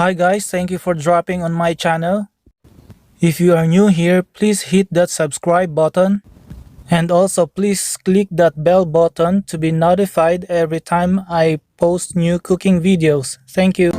Hi guys, thank you for dropping on my channel. If you are new here, please hit that subscribe button. And also please click that bell button to be notified every time I post new cooking videos. Thank you.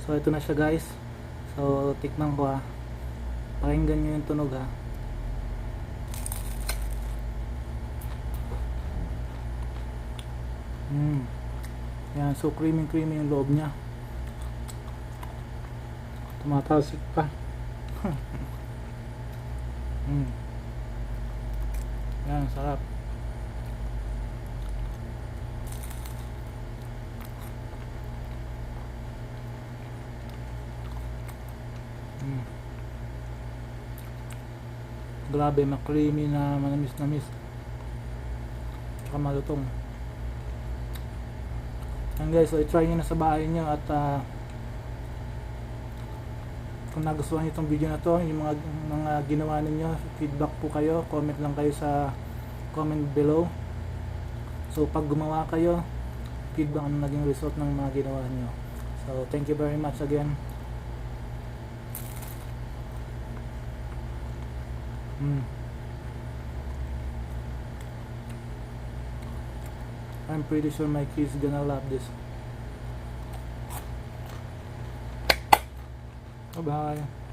So ito na siya guys. So tikman ko ha. Pakinggan nyo yung tunog ha. Yan, so creamy yung loob niya. Tumatalsik pa. Yan, sarap. Grabe, ma-creamy na manamis-namis. Saka malutong. Yan guys, so i-try nyo na sa bahay nyo at kung nagustuhan nyo itong video na to, yung mga ginawa ninyo, feedback po kayo, comment lang kayo sa comment below. So pag gumawa kayo, feedback ang naging result ng mga ginawa nyo. So thank you very much again. I'm pretty sure my kids gonna love this. Bye bye.